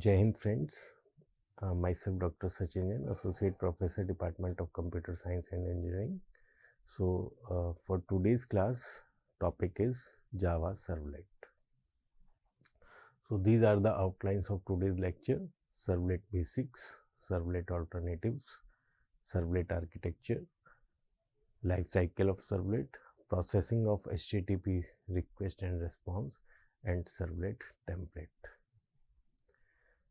Jai Hind friends, myself Dr. Sachin Jain, Associate Professor, Department of Computer Science and Engineering. So for today's class, topic is Java Servlet. So these are the outlines of today's lecture: Servlet Basics, Servlet Alternatives, Servlet Architecture, Life Cycle of Servlet, Processing of HTTP Request and Response, and Servlet Template.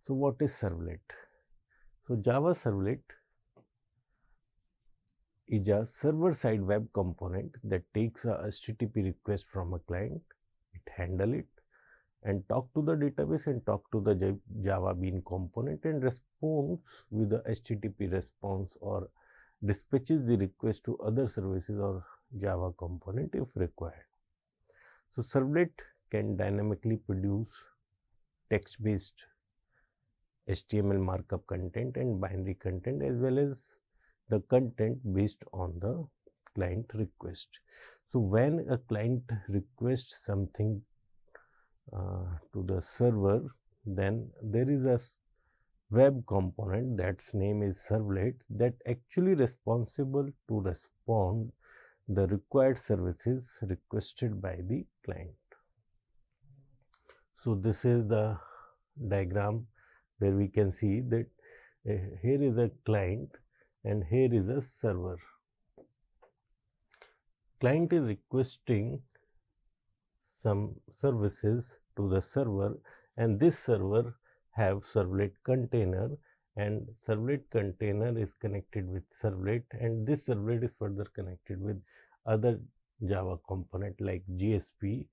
So what is Servlet? So Java Servlet is a server-side web component that takes a HTTP request from a client, it handles it, and talk to the database and talk to the Java Bean component and responds with the HTTP response or dispatches the request to other services or Java component if required. So Servlet can dynamically produce text-based HTML markup content and binary content, as well as the content based on the client request. So when a client requests something to the server, then there is a web component that's name is Servlet that actually responsible to respond the required services requested by the client. So this is the diagram where we can see that here is a client and here is a server. Client is requesting some services to the server, and this server have servlet container, and servlet container is connected with servlet, and this servlet is further connected with other Java component like GSP.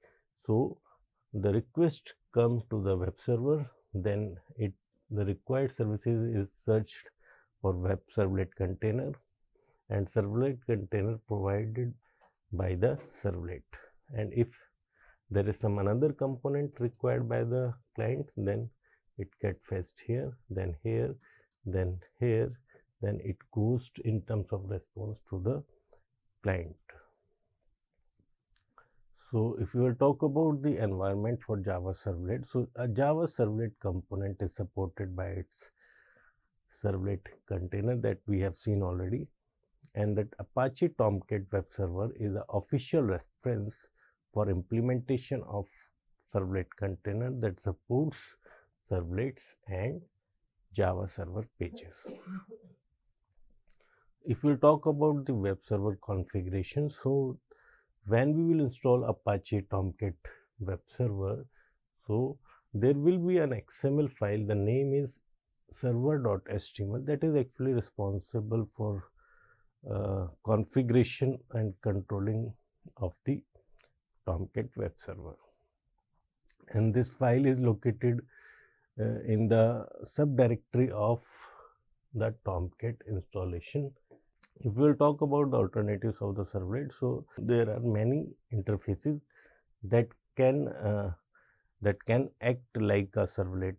So the request comes to the web server, then the required services is searched for web servlet container, and servlet container provided by the servlet. And if there is some another component required by the client, then it gets fetched here, then here, then here, then it goes in terms of response to the client. So if you will talk about the environment for Java Servlet, so a Java Servlet component is supported by its servlet container that we have seen already, and that Apache Tomcat web server is the official reference for implementation of servlet container that supports servlets and Java server pages. If we talk about the web server configuration, so when we will install Apache Tomcat web server, so there will be an XML file, the name is server.html, that is actually responsible for configuration and controlling of the Tomcat web server, and this file is located in the subdirectory of the Tomcat installation. If we will talk about the alternatives of the servlet, so there are many interfaces that can act like a servlet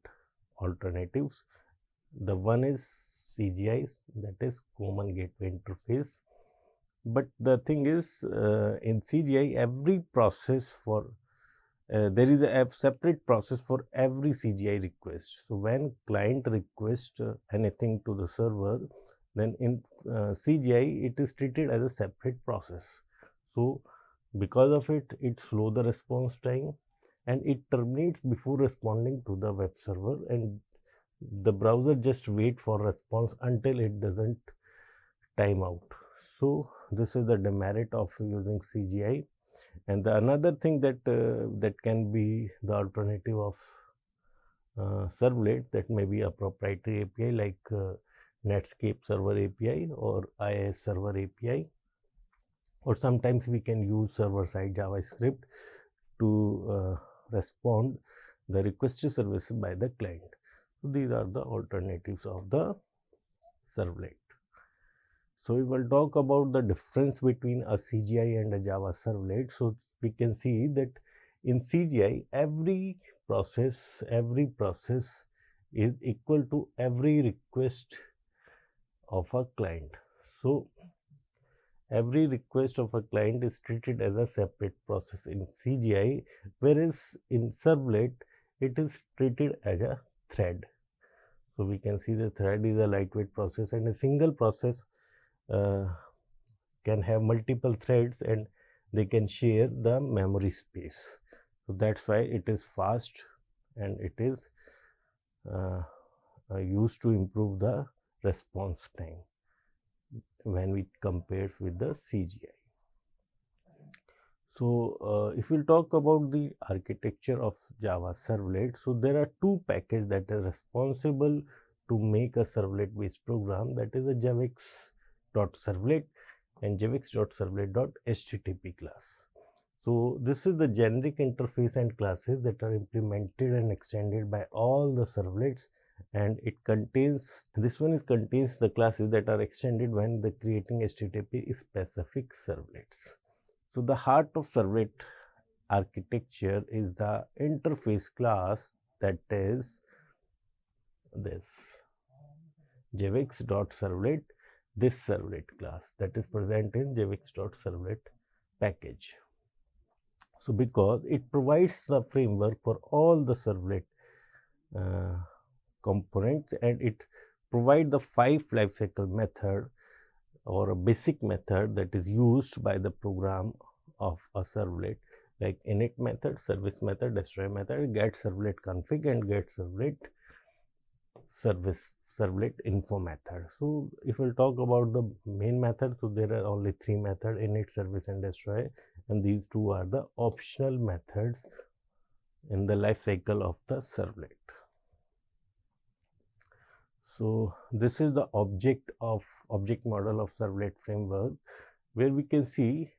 alternatives. The one is CGI, that is Common Gateway Interface. But the thing is, in CGI, every process for there is a separate process for every CGI request. So when client requests anything to the server, then in CGI it is treated as a separate process. So because of it, it slows the response time and it terminates before responding to the web server, and the browser just wait for response until it doesn't time out. So this is the demerit of using CGI. And the another thing that that can be the alternative of servlet, that may be a proprietary API like Netscape Server API or IIS Server API, or sometimes we can use server-side JavaScript to respond the requested services by the client. So these are the alternatives of the servlet. So we will talk about the difference between a CGI and a Java servlet. So we can see that in CGI, every process is equal to every request of a client. So every request of a client is treated as a separate process in CGI, whereas in servlet it is treated as a thread. So we can see the thread is a lightweight process, and a single process can have multiple threads and they can share the memory space. So that's why it is fast, and it is used to improve the response time when we compares with the CGI. So if we talk about the architecture of Java Servlet, so there are two packages that are responsible to make a servlet based program, that is a javex.servlet and javex.servlet.http class. So this is the generic interface and classes that are implemented and extended by all the servlets, and it contains, this one contains the classes that are extended when the creating HTTP specific servlets. So the heart of servlet architecture is the interface class, that is this javex.servlet, this servlet class that is present in javex.servlet package. So because it provides the framework for all the servlet components, and it provides the 5 lifecycle method or a basic method that is used by the program of a servlet, like init method, service method, destroy method, get servlet config, and get servlet service servlet info method. So if we'll talk about the main method, so there are only 3 methods, init, service, and destroy, and these 2 are the optional methods in the life cycle of the servlet. So this is the object model of servlet framework, where we can see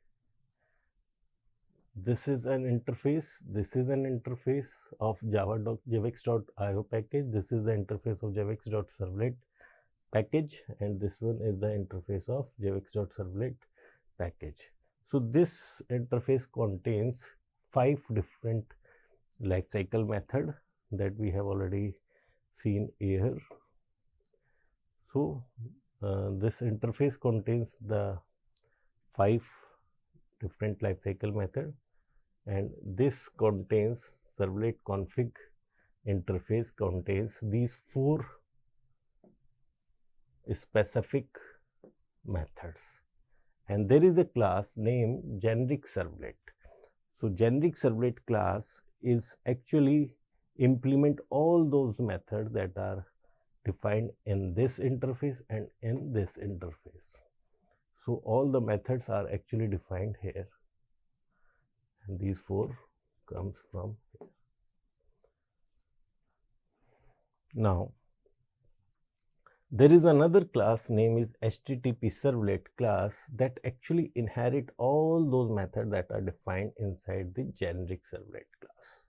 this is an interface, this is an interface of javex.io package, this is the interface of javex.servlet package, and this one is the interface of javex.servlet package. So this interface contains 5 different lifecycle method that we have already seen here. So this interface contains the 5 different lifecycle method, and this contains servlet config interface contains these 4 specific methods, and there is a class named generic servlet. So generic servlet class is actually implement all those methods that are defined in this interface and in this interface. So all the methods are actually defined here, and these 4 comes from here. Now there is another class named is HTTP servlet class that actually inherit all those methods that are defined inside the generic servlet class.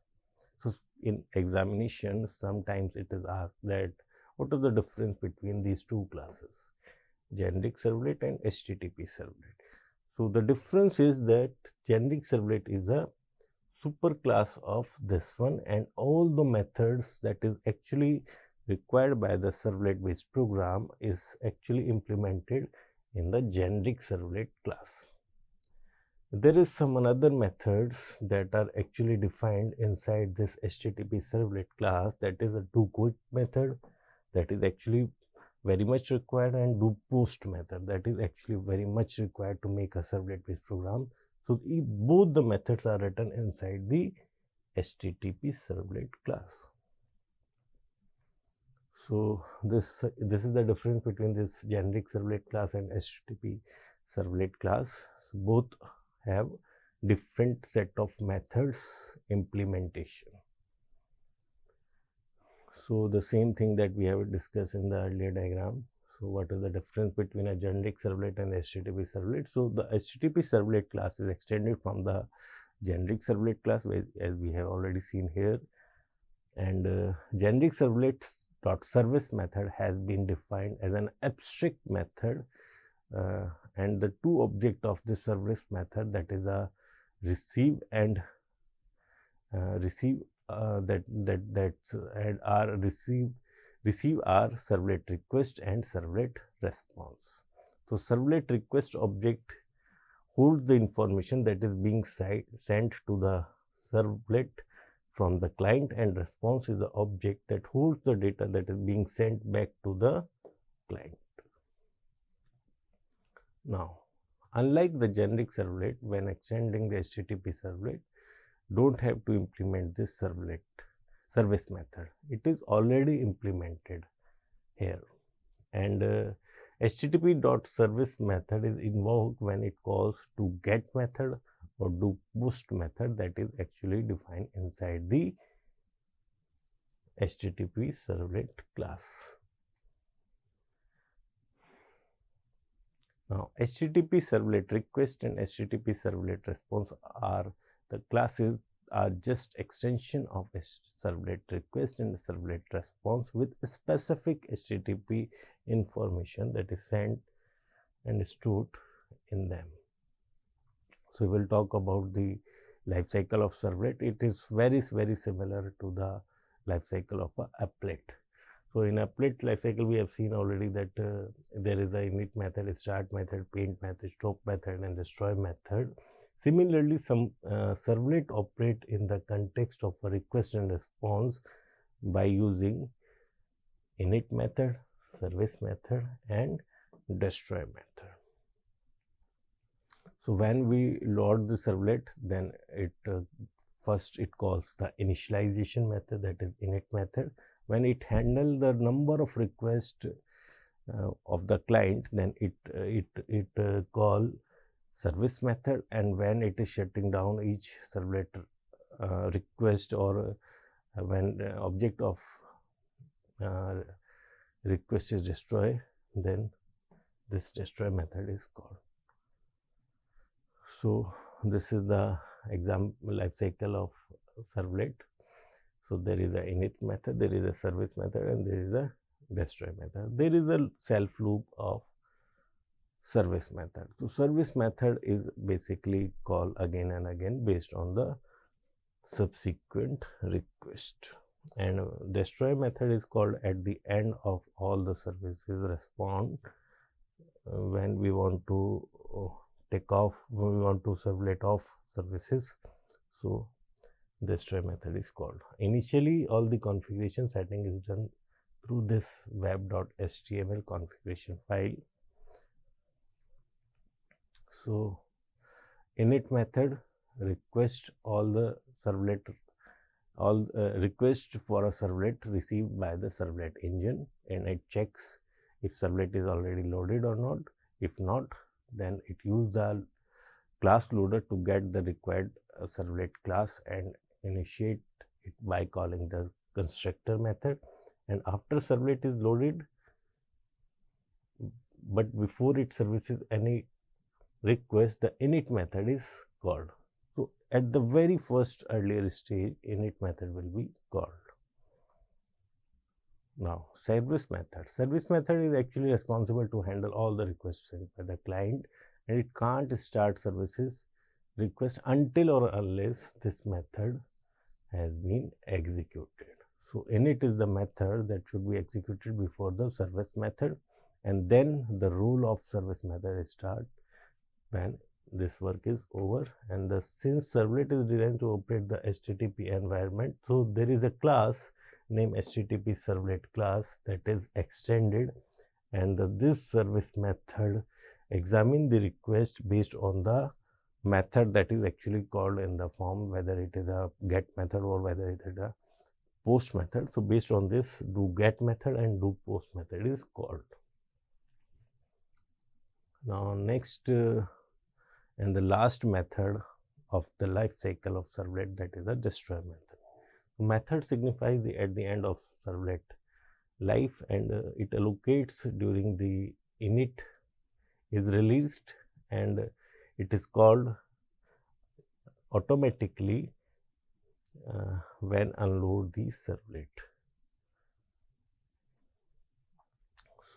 So in examination, sometimes it is asked that what is the difference between these 2 classes, generic servlet and HTTP servlet. So the difference is that generic servlet is a super class of this one, and all the methods that is actually required by the servlet based program is actually implemented in the generic servlet class. There is some another methods that are actually defined inside this HTTP servlet class, that is a do quit method that is actually very much required, and do post method that is actually very much required to make a servlet based program. So both the methods are written inside the HTTP servlet class. So this is the difference between this generic servlet class and HTTP servlet class. So both have different set of methods implementation. So the same thing that we have discussed in the earlier diagram. So what is the difference between a generic servlet and HTTP servlet? So the HTTP servlet class is extended from the generic servlet class, as we have already seen here, and generic servlet.service method has been defined as an abstract method, and the 2 objects of this service method, that is a receive and receive are servlet request and servlet response. So servlet request object holds the information that is being sent to the servlet from the client, and response is the object that holds the data that is being sent back to the client. Now, unlike the generic servlet, when extending the HTTP servlet, don't have to implement this service method. It is already implemented here, and HTTP.service method is invoked when it calls to get method or do post method that is actually defined inside the HTTP servlet class. Now, HTTP servlet request and HTTP servlet response are the classes are just extension of servlet request and servlet response with specific HTTP information that is sent and stored in them. So, we will talk about the life cycle of servlet. It is very similar to the life cycle of a applet. So, in applet life cycle, we have seen already that there is a init method, start method, paint method, stop method, and destroy method. Similarly, some servlet operate in the context of a request and response by using init method, service method, and destroy method. So, when we load the servlet, then it first it calls the initialization method, that is init method. When it handles the number of requests of the client, then it call service method, and when it is shutting down each servlet request or when object of request is destroyed, then this destroy method is called. So, this is the example life cycle of servlet. So, there is a init method, there is a service method, and there is a destroy method. There is a self loop of service method. So, service method is basically called again and again based on the subsequent request, and destroy method is called at the end of all the services respond when we want to take off, when we want to servlet off services. So, destroy method is called. Initially, all the configuration setting is done through this web.html configuration file. So, init method request all the servlet, request for a servlet received by the servlet engine, and it checks if servlet is already loaded or not. If not, then it use the class loader to get the required servlet class and initiate it by calling the constructor method. And after servlet is loaded, but before it services any request, the init method is called. So, at the very first earlier stage, init method will be called. Now, service method. Service method is actually responsible to handle all the requests sent by the client, and it can't start services request until or unless this method has been executed. So, init is the method that should be executed before the service method, and then the role of service method start when this work is over. And since servlet is designed to operate the HTTP environment, so there is a class named HTTP servlet class that is extended, and this service method examine the request based on the method that is actually called in the form, whether it is a get method or whether it is a post method. So, based on this, do get method and do post method is called. Now, next and the last method of the life cycle of servlet, that is a destroy method. Method signifies at the end of servlet life, and it allocates during the init is released, and it is called automatically when unload the servlet.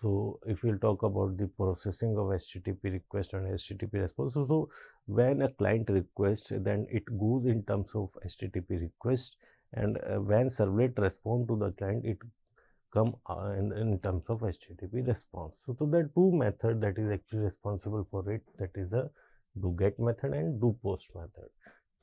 So, if we will talk about the processing of HTTP request and HTTP response. So, when a client requests, then it goes in terms of HTTP request, and when servlet respond to the client, it come in terms of HTTP response. So, there are two methods that is actually responsible for it, that is a do get method and do post method.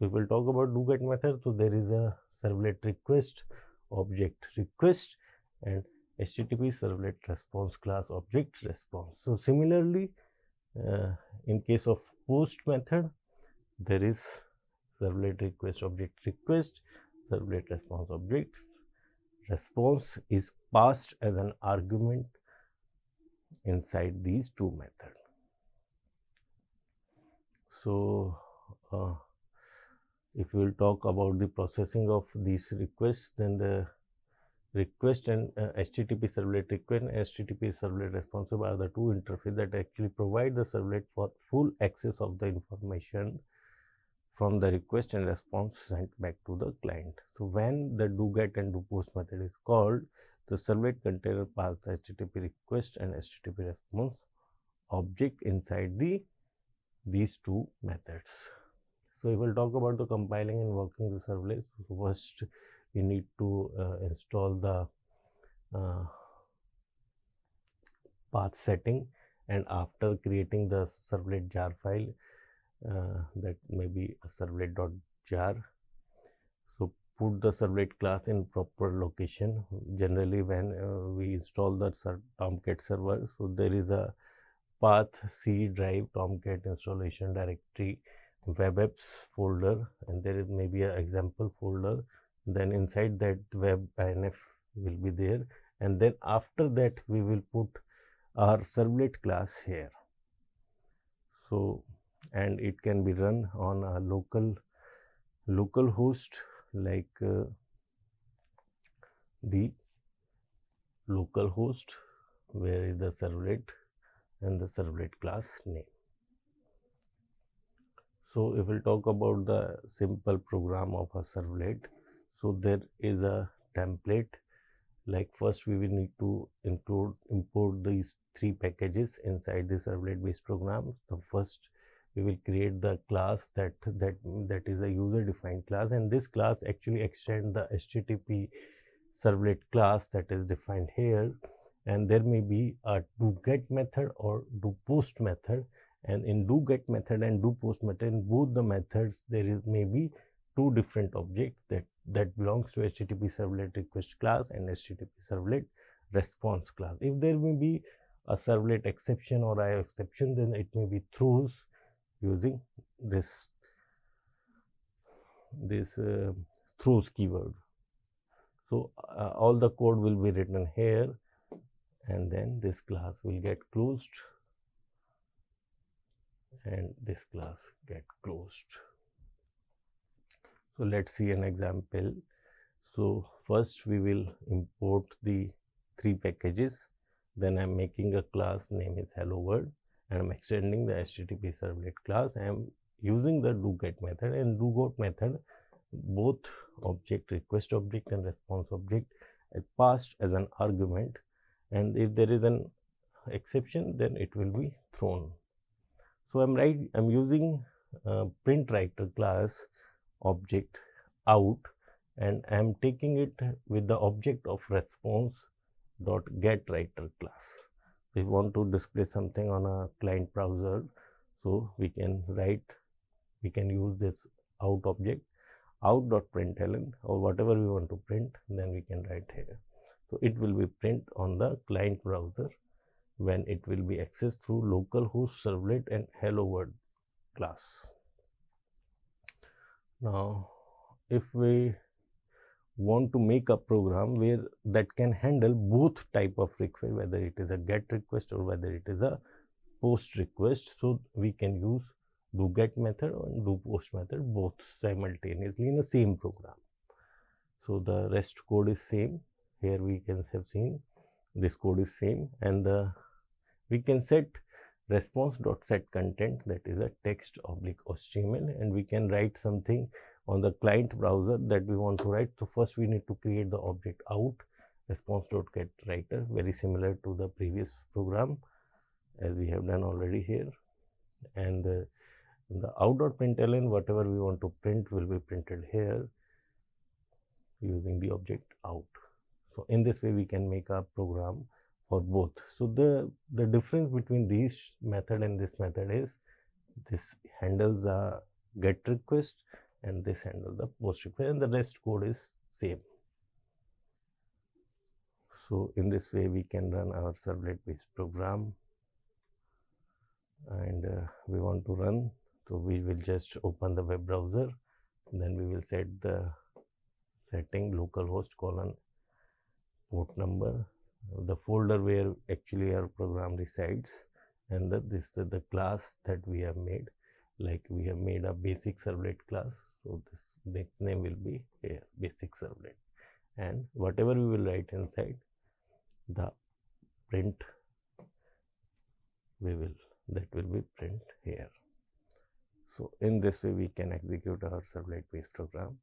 So if we'll talk about doGet method, so there is a servlet request object request and HTTP servlet response class object response. So similarly, in case of post method, there is servlet request object request, servlet response object response is passed as an argument inside these two methods. So if we will talk about the processing of these requests, then the request and HTTP servlet request and HTTP servlet responsive are the two interfaces that actually provide the servlet for full access of the information from the request and response sent back to the client. So when the doGet and doPost method is called, the servlet container passes the HTTP request and HTTP response object inside these two methods. So if we'll talk about the compiling and working the servlet, so first we need to install the path setting, and after creating the servlet jar file, that may be a servlet.jar. So put the servlet class in proper location. Generally when we install the Tomcat server, so there is a path C drive Tomcat installation directory web apps folder, and there is maybe an example folder. Then inside that web inf will be there, and then after that we will put our servlet class here. So and it can be run on a local host, like the local host where is the servlet and the servlet class name. So if we'll talk about the simple program of a servlet, so there is a template. Like first we will need to import these three packages inside the servlet based program. So first we will create the class that is a user defined class, and this class actually extend the HTTP servlet class that is defined here, and there may be a doGet method or doPost method, and in doGet method and doPost method, in both the methods there is maybe two different objects that belongs to HTTP servlet request class and HTTP servlet response class. If there may be a servlet exception or IO exception, then it may be throws using this throws keyword. So all the code will be written here, and then this class will get closed and this class get closed. So let's see an example. So first we will import the three packages, then I'm making a class name is hello world, and I'm extending the HTTP servlet class. I'm using the doGet method, and doGet method both object request object and response object are passed as an argument, and if there is an exception then it will be thrown. So I'm using print writer class object out, and I'm taking it with the object of response dot get writer class. If you want to display something on a client browser, so we can use this out object, out.println, or whatever we want to print, then we can write here. So it will be print on the client browser when it will be accessed through localhost servlet and hello world class. Now if we want to make a program where that can handle both type of request, whether it is a get request or whether it is a post request, so we can use doGet method and doPost method both simultaneously in the same program. So the rest code is same. Here we can have seen this code is same, and we can set response.setContent, that is a text oblique HTML, and we can write something on the client browser that we want to write. So first we need to create the object out response.getWriter, very similar to the previous program as we have done already here, and the out.println, whatever we want to print will be printed here using the object out. So in this way we can make a program for both. So the difference between this method and this method is this handles a get request and this handle the post request, and the rest code is same. So in this way we can run our servlet based program, and we want to run, so we will just open the web browser, then we will set the setting localhost colon port number, the folder where actually our program resides, and this is the class that we have made. Like we have made a basic servlet class, so this name will be here, basic servlet, and whatever we will write inside the print, that will be print here. So in this way we can execute our servlet based program.